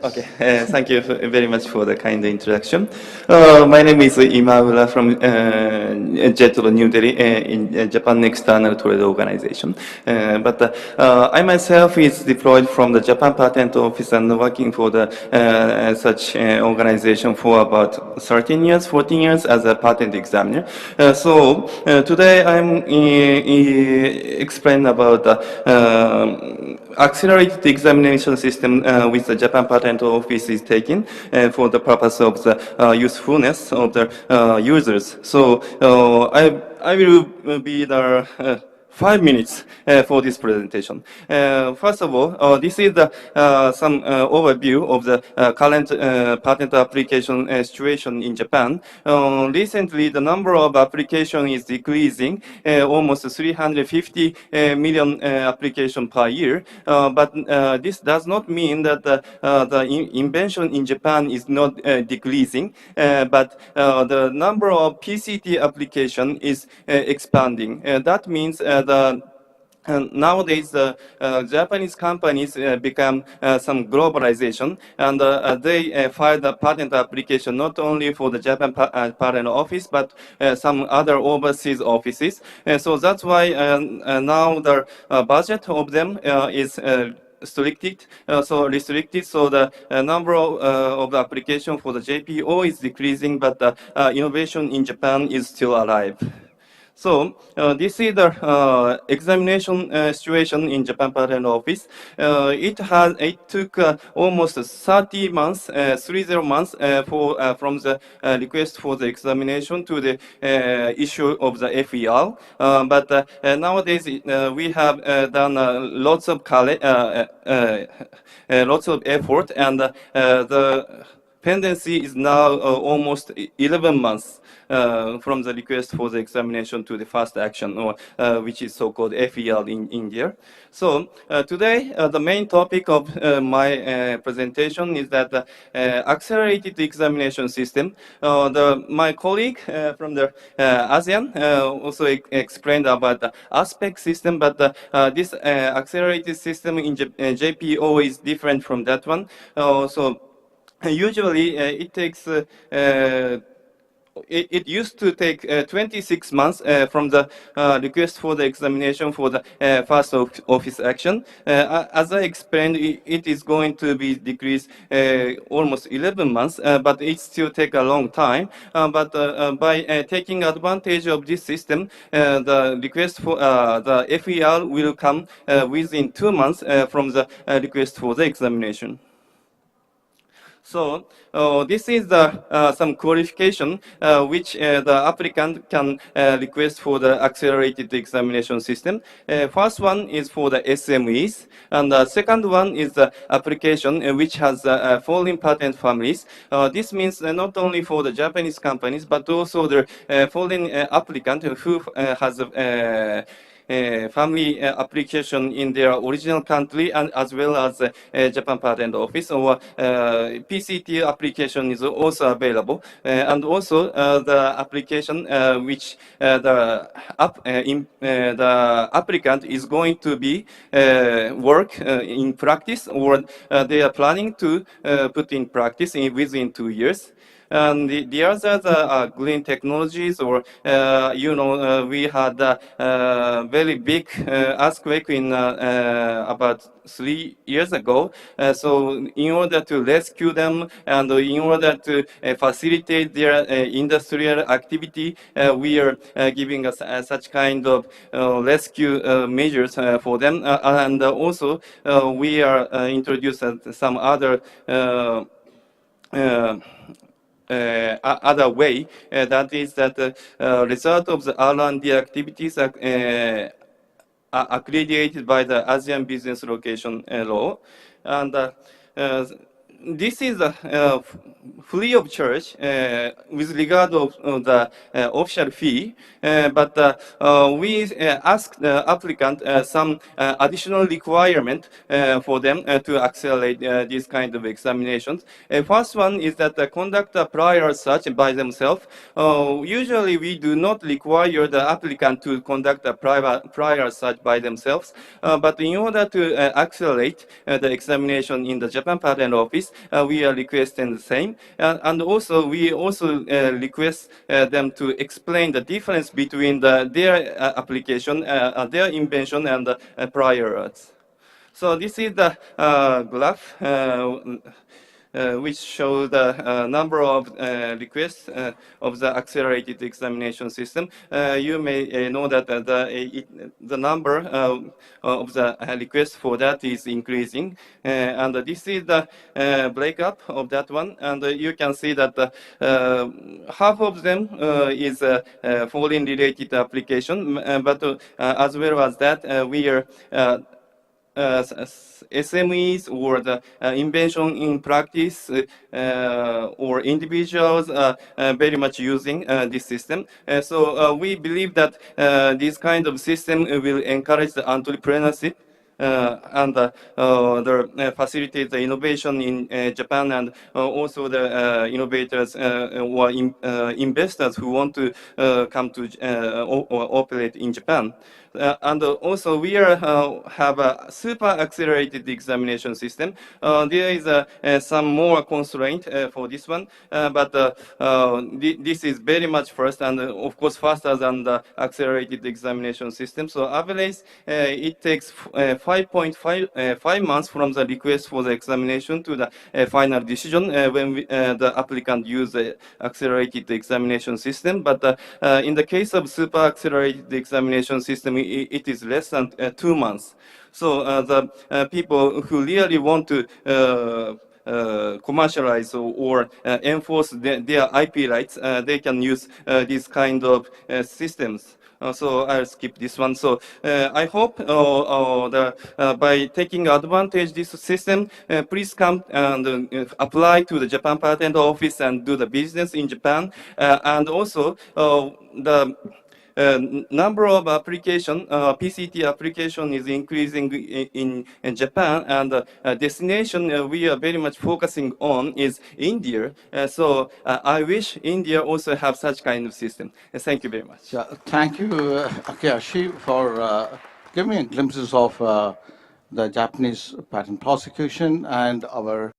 Okay, thank you very much for the kind introduction. My name is Imaura from JETRO New Delhi in Japan External Trade Organization. I myself is deployed from the Japan Patent Office and working for the such organization for about 13 years, 14 years as a patent examiner. Today I'm explain about the accelerated examination system with the Japan Patent Office is taken for the purpose of the usefulness of the users. I will be the 5 minutes for this presentation. First of all, this is the some overview of the current patent application situation in Japan. Recently, the number of applications is decreasing, almost 350 million applications per year. This does not mean that the invention in Japan is not decreasing, but the number of PCT application is expanding. That means nowadays, Japanese companies become some globalization, and they file the patent application not only for the Japan Patent Office, but some other overseas offices. So that's why now the budget of them is restricted. So the number of the application for the JPO is decreasing, but the innovation in Japan is still alive. So this is the examination situation in Japan Patent Office. It took almost 30 months, 30 months from the request for the examination to the issue of the FER. Nowadays we have done lots of effort, and the pendency is now almost 11 months. From the request for the examination to the first action, or which is so-called FER in India. So today, the main topic of my presentation is that accelerated examination system. My colleague from the ASEAN also explained about the aspect system, but this accelerated system in JPO is different from that one. Usually it takes it used to take 26 months from the request for the examination for the first office action. As I explained, it is going to be decreased almost 11 months, but it still take a long time. By taking advantage of this system, the request for the FER will come within 2 months from the request for the examination. So this is the some qualification which the applicant can request for the accelerated examination system. First one is for the SMEs, and the second one is the application which has foreign patent families. This means not only for the Japanese companies, but also the foreign applicant who has family application in their original country, and as well as Japan Patent Office, or PCT application is also available, and also the application which the applicant is going to be work in practice, or they are planning to put in practice within 2 years. And the others are green technologies, or we had a very big earthquake in about 3 years ago. So in order to rescue them, and in order to facilitate their industrial activity, we are giving us such kind of rescue measures for them, and also we are introducing some other other way, that is that result of the R&D activities are accredited by the ASEAN Business Location Law, and this is free of charge with regard of the official fee, but we asked the applicant some additional requirement for them to accelerate these kind of examinations. First one is that conduct a prior search by themselves. Usually we do not require the applicant to conduct a prior search by themselves, but in order to accelerate the examination in the Japan Patent Office, we are requesting the same. And also, we also request them to explain the difference between their application, their invention, and prior arts. So this is the graph which shows the number of requests of the accelerated examination system. You may know that the number of the requests for that is increasing. And this is the breakup of that one. And you can see that half of them is foreign related application, but as well as that, we are SMEs or the invention in practice or individuals very much using this system. So we believe that this kind of system will encourage the entrepreneurship and facilitate the innovation in Japan, and also the innovators or investors who want to come to or operate in Japan. And also, we have a super accelerated examination system. There is some more constraint for this one, but this is very much first, and of course faster than the accelerated examination system. So average, it takes 5.5 months from the request for the examination to the final decision when the applicant use the accelerated examination system. But in the case of super accelerated examination system, it is less than 2 months. So the people who really want to commercialize or enforce their IP rights, they can use these kind of systems. So I'll skip this one. So I hope by taking advantage this system, please come and apply to the Japan Patent Office and do the business in Japan. And also the number of application, PCT application is increasing in Japan, and destination we are very much focusing on is India. So I wish India also have such kind of system. Thank you very much. Yeah, thank you, Akiyoshi, for giving me glimpses of the Japanese patent prosecution and our